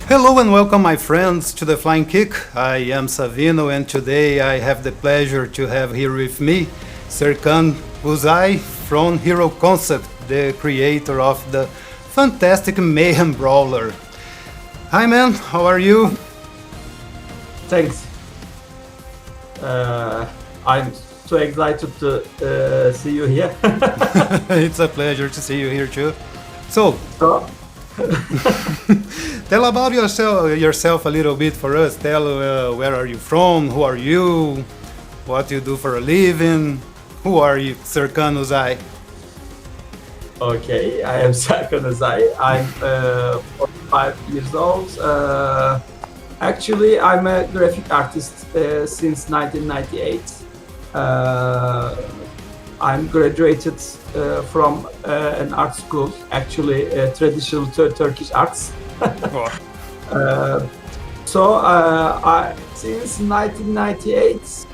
Hello and welcome, my friends, to the Flying Kick. I am Savino, and today I have the pleasure to have here with me Serkan Özay from Hero Concept, the creator of the fantastic Mayhem Brawler. Hi, man. How are you? Thanks. I'm so excited to see you here. It's a pleasure to see you here too. So, So, tell about yourself a little bit for us. Tell where are you from? Who are you? What you do for a living? Who are you, Serkan Özay? okay, I am Serkan Özay. I'm 45 years old. Actually, I'm a graphic artist since 1998. I'm graduated from an art school, actually traditional Turkish arts. Uh, since 1998,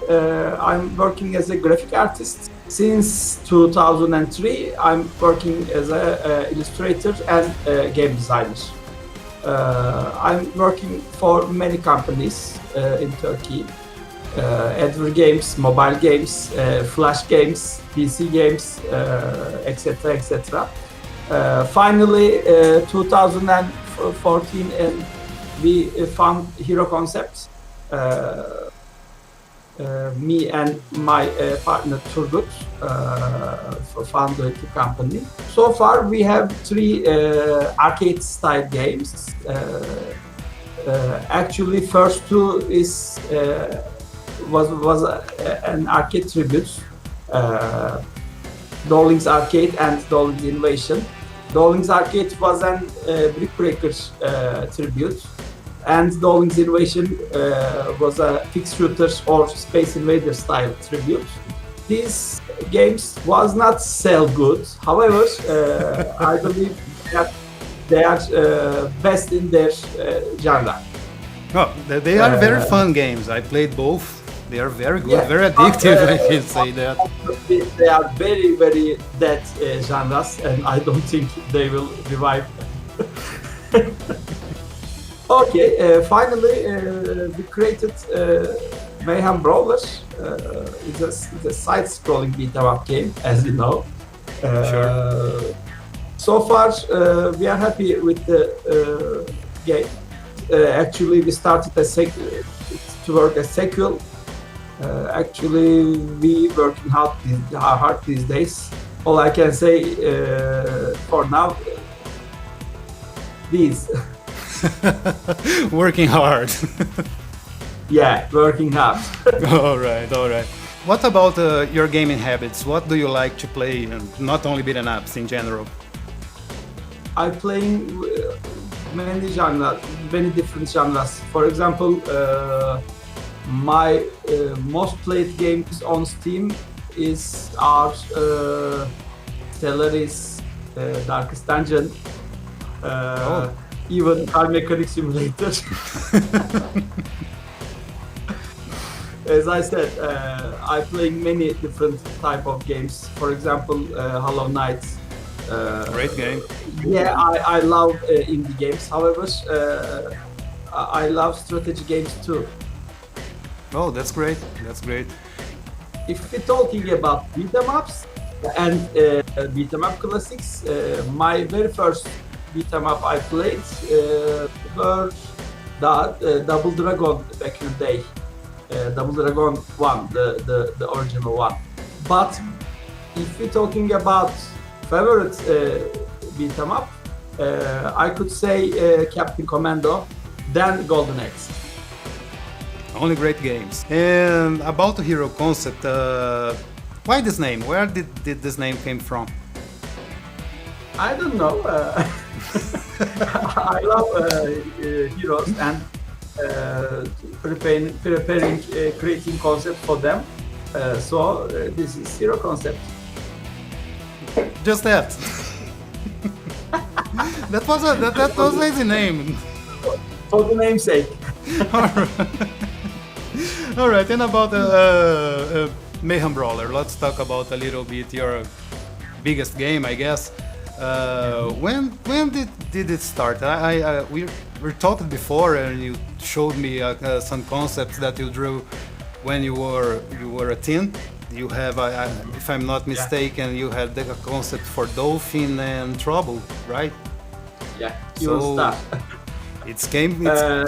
I'm working as a graphic artist. Since 2003, I'm working as an illustrator and game designer. I'm working for many companies in Turkey. Adver games, mobile games, flash games, PC games, etc. etc. Finally, 2014, and we found Hero Concept. Me and my partner Turgut founded the company. So far, we have three arcade-style games. Actually, first two was an arcade tribute, Darling's Arcade and Darling's Invasion. Darling's Arcade was an Brick Breaker tribute, and Darling's Invasion was a fixed shooter or Space Invader style tribute. These games was not sell good. However, I believe that they are best in their genre. Oh, they are very fun games. I played both. They are very good, Yeah, very addictive. I can say that. They are very, very dead genres, and I don't think they will revive. Okay, finally, we created Mayhem Brawler. It's a side-scrolling beat-em-up game, as you know. Sure. So far, we are happy with the game. Actually, we started to work a sequel. Actually, we working hard these days. All I can say for now, these. Working hard. Yeah, working hard. All right, all right. What about your gaming habits? What do you like to play? And not only beat 'em ups in general. I playing many genres, many different genres. For example, my most played games on Steam are Stellaris, Darkest Dungeon, even Car Mechanic Simulator. As I said, I playing many different type of games. For example, Hollow Knight. Great game. Yeah, I love indie games. However, I love strategy games too. Oh, that's great. That's great. If we're talking about beat 'em ups and beat 'em up classics, my very first beat 'em up I played were Double Dragon back in the day. Double Dragon 1, the original one. But if we're talking about favorite beat 'em up, I could say Captain Commando, then Golden Axe. Only great games. And about the Hero Concept, why this name? Where did this name came from? I don't know. I love heroes and preparing creating concept for them. So this is Hero Concept. Just that. that was an easy name. For the namesake. All right. And about Mayhem Brawler, let's talk about a little bit your biggest game, I guess. When did it start? We were talking before, and you showed me some concepts that you drew when you were a teen. You have, if I'm not mistaken, you had the concept for Dolphin and Trouble, right? Yeah, you will start. It came. It was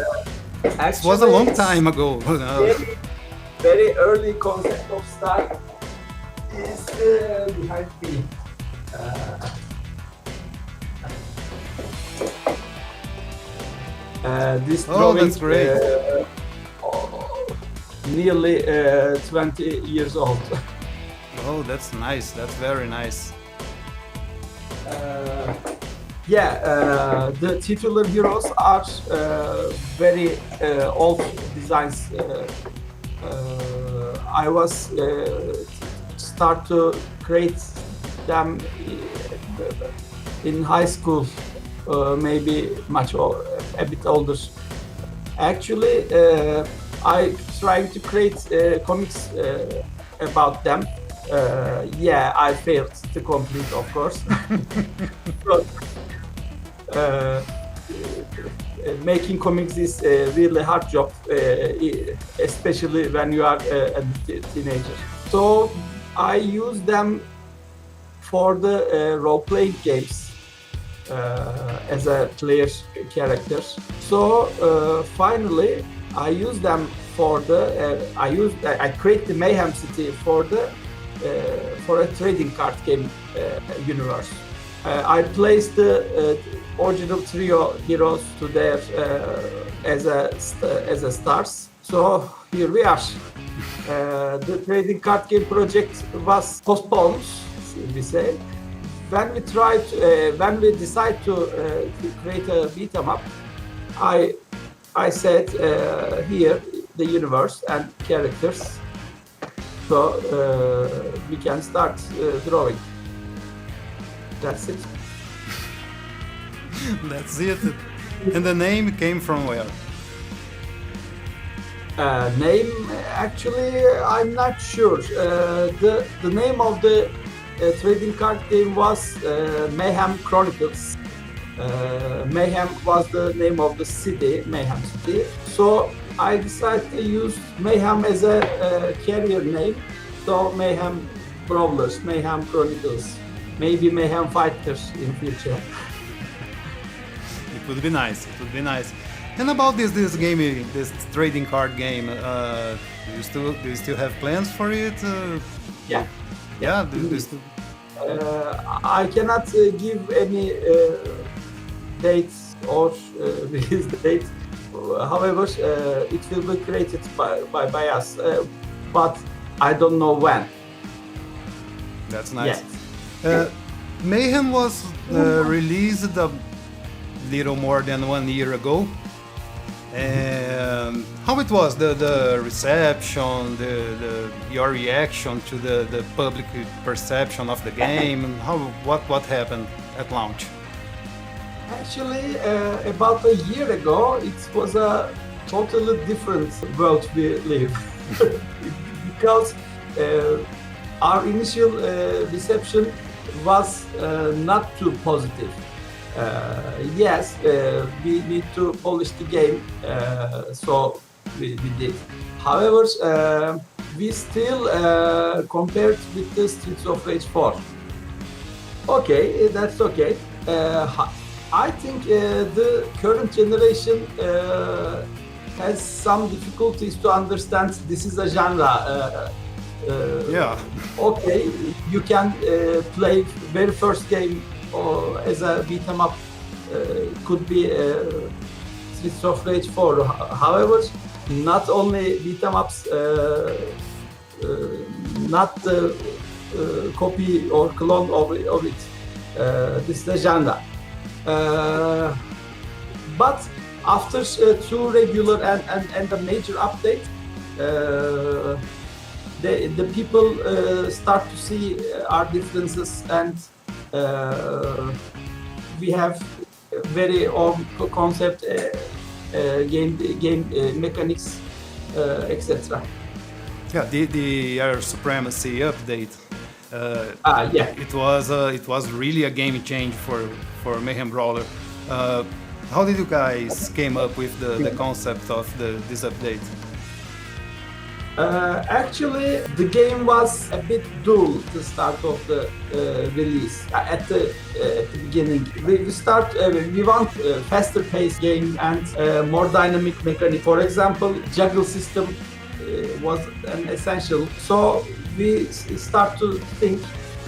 a Actually, long time ago. very, very early concept of Star is behind me. This drawing, that's great. Nearly 20 years old. Oh, that's nice. That's very nice. The titular heroes are very old designs. I was start to create them in high school, maybe a bit older. Actually, I trying to create comics about them. I failed to complete, of course. But, making comics is a really hard job, especially when you are a teenager. So I use them for the role-playing games as a player character. So finally, I use them for I create the Mayhem City for a trading card game universe. I placed the original trio heroes to there as a stars. So here we are. The trading card game project was postponed, we say. When we decide to create a beat 'em up, I said here the universe and characters, so we can start drawing. That's it. That's it. And the name came from where? Name, actually, I'm not sure. The name of the trading card game was Mayhem Chronicles. Mayhem was the name of the city, Mayhem City. So I decided to use Mayhem as a carrier name. So Mayhem Brawlers, Mayhem Chronicles, maybe Mayhem Fighters in future. It would be nice. It would be nice. And about this game, this trading card game, do you still have plans for it? Yeah. Yeah. Do you still... I cannot give any dates or release date. However, it will be created by us, but I don't know when. That's nice. Yes. Mayhem was released a little more than 1 year ago. And how it was, the reception, your reaction to the public perception of the game, and what happened at launch? Actually, about a year ago, it was a totally different world we live. Because our initial reception was not too positive. Yes, we need to polish the game, so we did. However, we still compared with the Streets of Rage 4. Okay, that's okay. I think the current generation has some difficulties to understand this is a genre. Yeah. Okay, you can play very first game as a beat 'em up, could be Streets of Rage 4. However, not only beat 'em ups, not the copy or clone of it. This is a genre. But after two regular and a major update, the people start to see our differences, and we have very own concept, game mechanics, etc. Yeah, the Air Supremacy update Yeah. It was really a game change for Mayhem Brawler. How did you guys came up with the concept of this update? Actually, the game was a bit dull at the start of the release. At the beginning, we want a faster paced game and more dynamic mechanic. For example, juggle system was an essential. So we start to think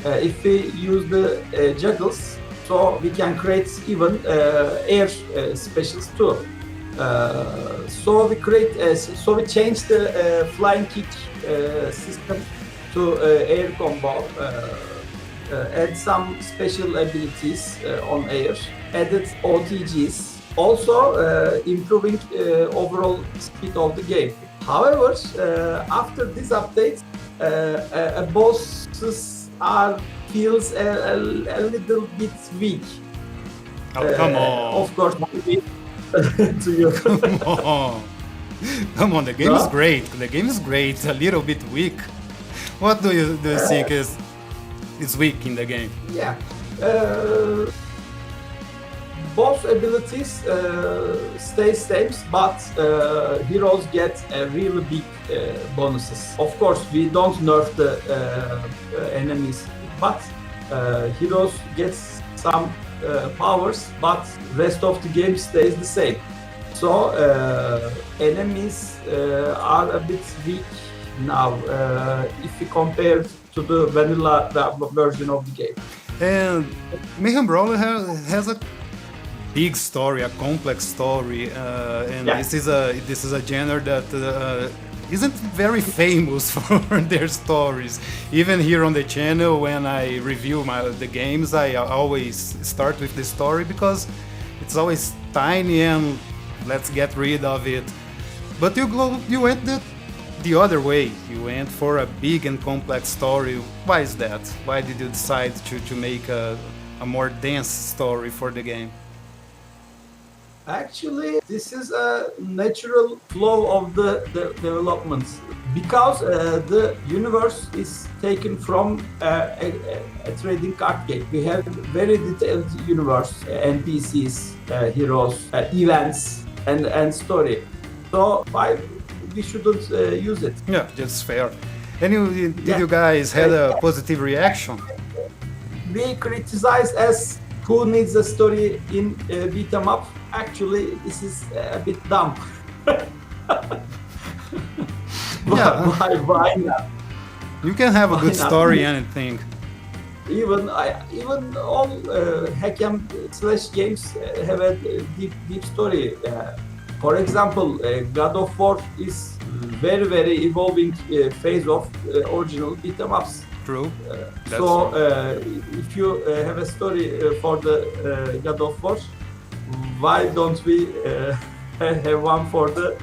if we use the juggles, so we can create even air specials too. So we changed the flying kick system to air combo, add some special abilities on air, added OTGs, also improving overall speed of the game. However, after this update, bosses feels a little bit weak. Oh, come on! Of course. To you. Come on, the game is great. The game is great. A little bit weak. What do you think is weak in the game? Yeah. Both abilities stay same, but heroes get really big bonuses. Of course, we don't nerf the enemies, but heroes get some powers, but rest of the game stays the same. So enemies are a bit weak now if we compare to the vanilla version of the game. And Mayhem Brawler has a big story, a complex story, and this is a genre that isn't very famous for their stories. Even here on the channel, when I review the games, I always start with the story because it's always tiny and let's get rid of it. But you went the other way. You went for a big and complex story. Why is that? Why did you decide to make a more dense story for the game? Actually, this is a natural flow of the development because the universe is taken from a trading card game. We have very detailed universe, NPCs, heroes, events, and story. So why we shouldn't use it? Yeah, that's fair. And did you guys had a positive reaction? We criticize as who needs a story in beat 'em up. Actually, this is a bit dumb. Why not? You can have a good story, anything. Even all hack and slash games have a deep story. For example, God of War is very evolving phase of original beat 'em ups. True. So if you have a story for the God of War, why don't we have one for the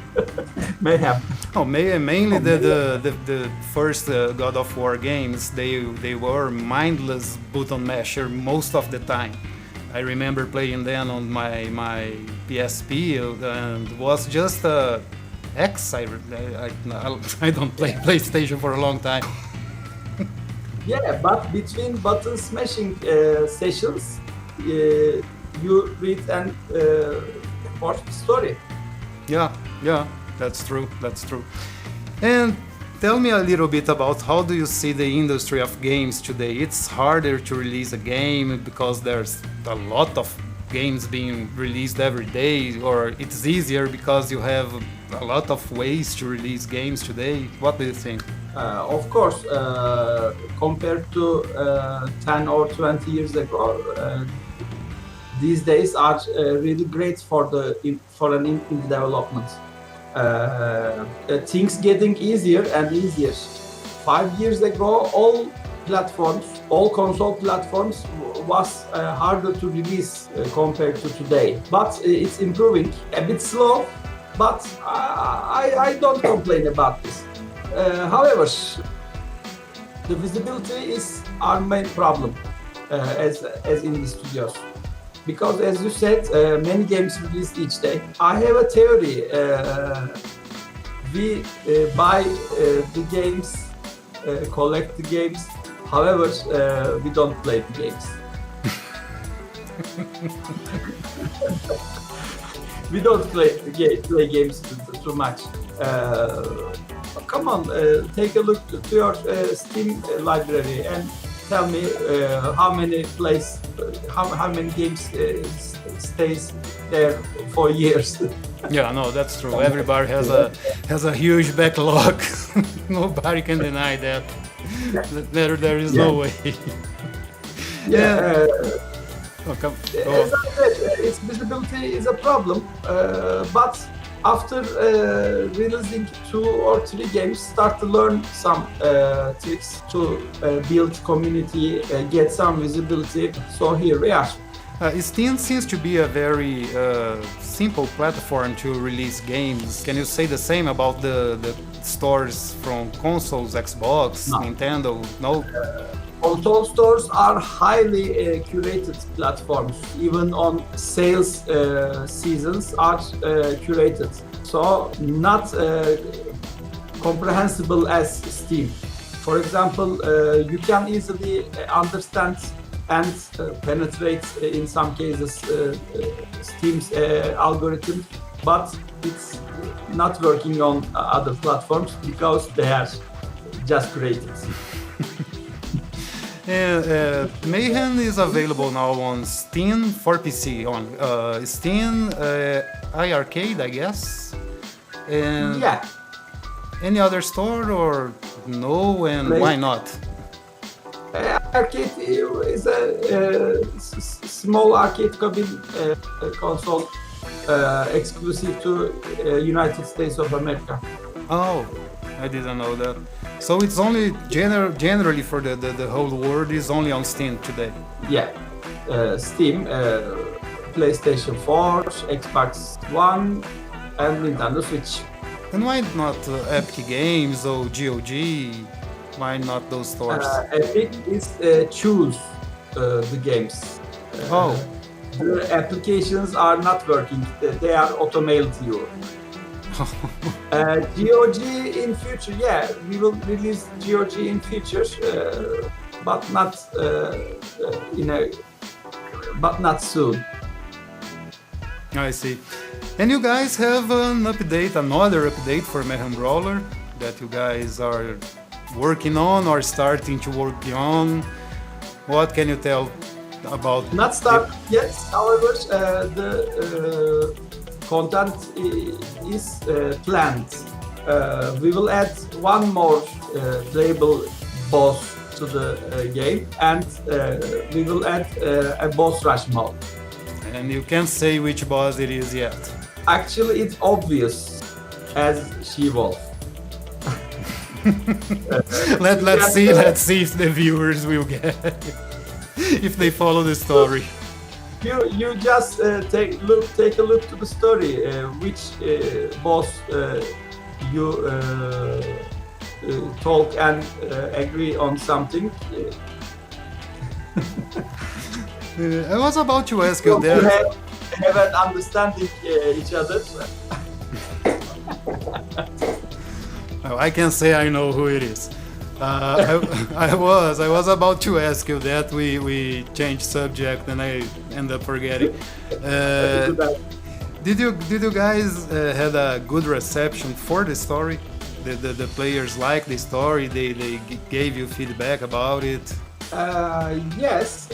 Mayhem? Oh, mainly the first God of War games, they were mindless button masher most of the time. I remember playing them on my PSP and it was just X. I don't play PlayStation for a long time. Yeah, but between button smashing sessions, you read and watch the story. Yeah, that's true. And tell me a little bit about how do you see the industry of games today? It's harder to release a game because there's a lot of games being released every day, or it's easier because you have a lot of ways to release games today. What do you think? Of course, compared to 10 or 20 years ago, these days are really great for an indie development. Things getting easier and easier. 5 years ago, all console platforms was harder to release compared to today. But it's improving, a bit slow, but I don't complain about this. However, the visibility is our main problem as indie studios. Because as you said, many games released each day. I have a theory. We buy the games, collect the games, However, we don't play the games. We don't play games too much. Come on, take a look to your Steam library and tell me how many games stays there for years. Yeah, no, that's true. Everybody has a huge backlog. Nobody can deny that. There is no way. Yeah. Okay. As I said, its visibility is a problem, but after releasing 2 or 3 games, start to learn some tricks to build community, get some visibility. So here we are. Steam seems to be a very simple platform to release games. Can you say the same about the stores from consoles, Xbox, No. Nintendo? No? Console stores are highly curated platforms. Even on sales seasons are curated. So not comprehensible as Steam. For example, you can easily understand and penetrate in some cases Steam's algorithm, but it's not working on other platforms because they are just created. Mayhem is available now on Steam for PC, on Steam, iArcade, I guess. And Yeah. any other store or no, and why not? Arcade is a small arcade cabin console exclusive to United States of America. Oh, I didn't know that. So it's only generally for the whole world is only on Steam today. Yeah, Steam, PlayStation 4, Xbox One, and Nintendo Switch. And why not Epic Games or GOG? Why not those stores? Epic is choose the games. Oh, The applications are not working; they are automated to you. GOG in future, yeah, we will release GOG in future, but not soon. I see. And you guys have another update for Mayhem Brawler that you guys are working on or starting to work on. What can you tell about? Not start yet, however, the content is planned. We will add one more playable boss to the game, and we will add a boss rush mode. And you can't say which boss it is yet. Actually, it's obvious as She-Wolf. Let's see if the viewers will get it, if they follow the story. You just take a look to the story. Which boss you talk and agree on something. I was about to ask you We that. have an understanding each other. Oh, I can say I know who it is. I was about to ask you that. We changed subject and I end up forgetting. Did you guys had a good reception for the story? The players liked the story. They gave you feedback about it. Yes,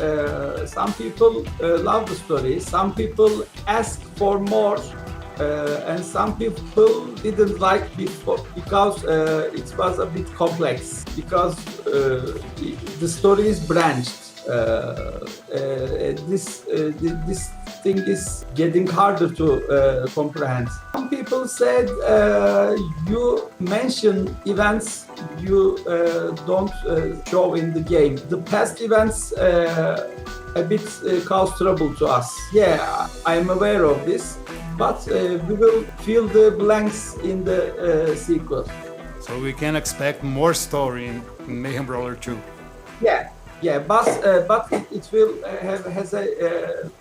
some people love the story. Some people ask for more. And some people didn't like because it was a bit complex, because the story is branched. This thing is getting harder to comprehend. Some people said you mention events you don't show in the game. The past events a bit cause trouble to us. Yeah, I'm aware of this. But we will fill the blanks in the sequel. So we can expect more story in Mayhem Brawler 2. Yeah, but it will has a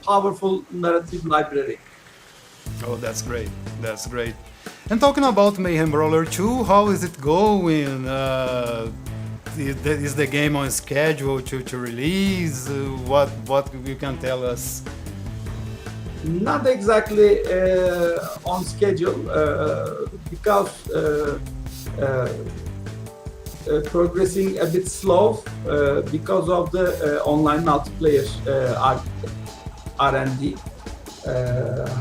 powerful narrative library. Oh, that's great. That's great. And talking about Mayhem Brawler 2, how is it going? is the game on schedule to release? What you can tell us? Not exactly on schedule because progressing a bit slow because of the online multiplayer R&D.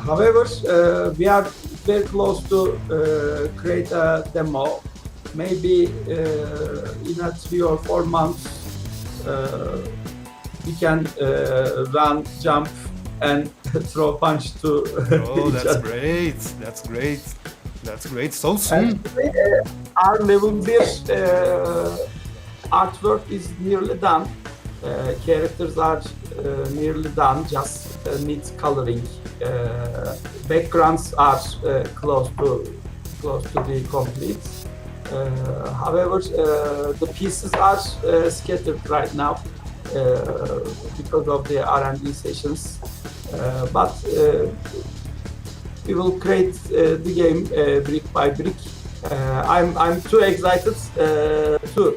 However, we are very close to create a demo. Maybe in a 3 or 4 months we can run, jump, and throw punch to Oh, each that's other. great. That's great. That's great. So soon. Actually, our level 1 artwork is nearly done. Characters are nearly done, just needs coloring. Backgrounds are close to be complete. However, the pieces are scattered right now because of the R&D sessions. But we will create the game brick by brick. I'm too excited too.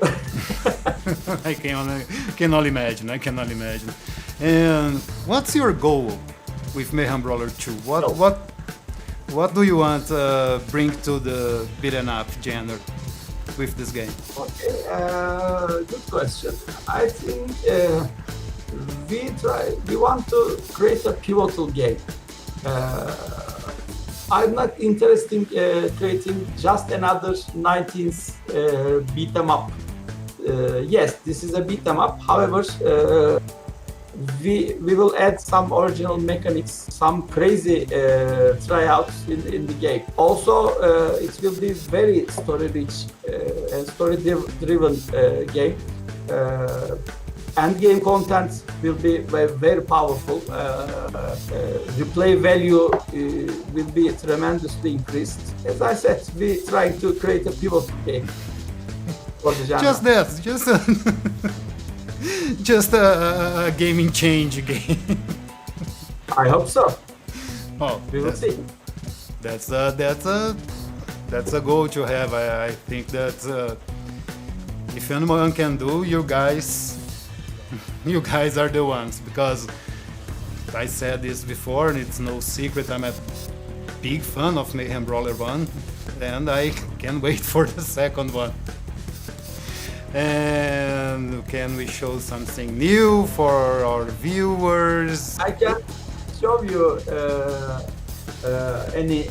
I can only imagine. I can only imagine. And what's your goal with Mayhem Brawler 2? What do you want to bring to the beaten up genre with this game? Okay, good question. I think we want to create a pivotal game. I'm not interested in creating just another 19th beat 'em up. Yes, this is a beat 'em up. However, we will add some original mechanics, some crazy tryouts in the game. Also, it will be very story-rich and story-driven game. End game content will be very powerful. Replay value will be tremendously increased. As I said, we trying to create a pivot game for the genre. Just that. Just a gaming change game. I hope so. Oh, We will see. That's a goal to have. I think that if anyone can do, you guys are the ones, because I said this before and it's no secret, I'm a big fan of Mayhem Brawler 1 and I can't wait for the second one. And can we show something new for our viewers? I can show you any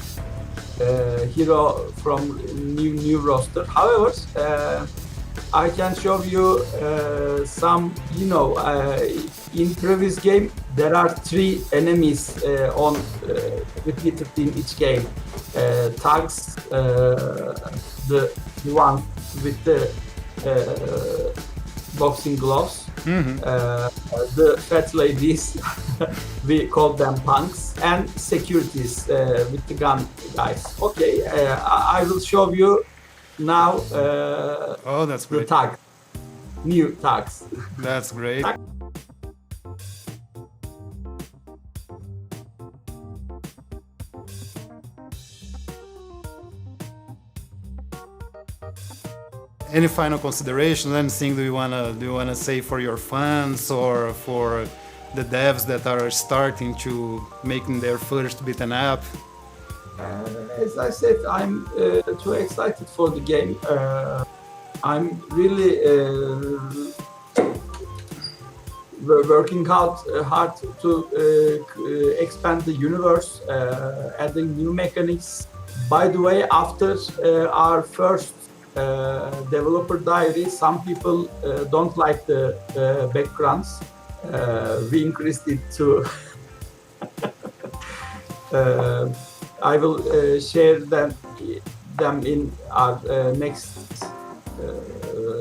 hero from new roster. However, I can show you some, in previous game there are 3 enemies on repeated in each game. Tags, the one with the boxing gloves, the fat ladies, we call them punks, and securities with the gun guys. Okay, I will show you now Oh, that's the great. tag, new tags. That's great. Any final considerations? Anything do you wanna say for your fans or for the devs that are starting to making their first beaten up? As I said, I'm too excited for the game. I'm really working hard to expand the universe, adding new mechanics. By the way, after our first developer diary, some people don't like the backgrounds. We increased it to I will share them in our next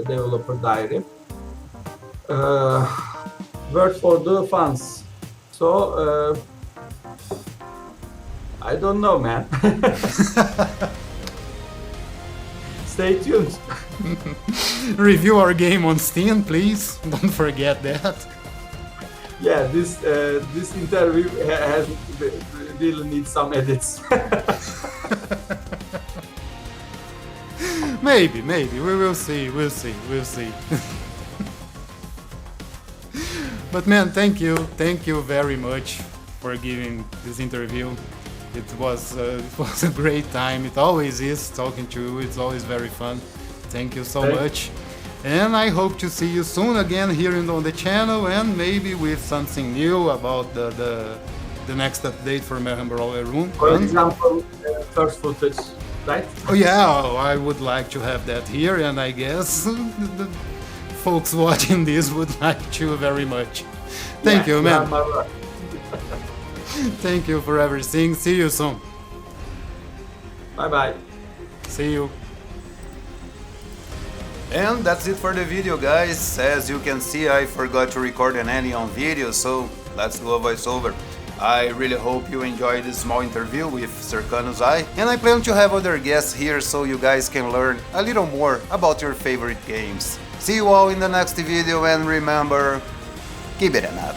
developer diary. Word for the fans. So I don't know, man. Stay tuned. Review our game on Steam, please. Don't forget that. Yeah, this interview has really needs some edits. Maybe, we will see, we'll see. But man, thank you very much for giving this interview. It was a great time. It always is talking to you. It's always very fun. Thank you so much. And I hope to see you soon again here on the channel, and maybe with something new about the next update for Mayhem Brawler Room. For example, first footage, right? Oh yeah, I would like to have that here, and I guess the folks watching this would like to very much. Thank you, man. Thank you for everything. See you soon. Bye-bye. See you. And that's it for the video, guys. As you can see, I forgot to record an ending on video, so let's do a voiceover. I really hope you enjoyed this small interview with Serkan Özay, and I plan to have other guests here so you guys can learn a little more about your favorite games. See you all in the next video, and remember, keep it up.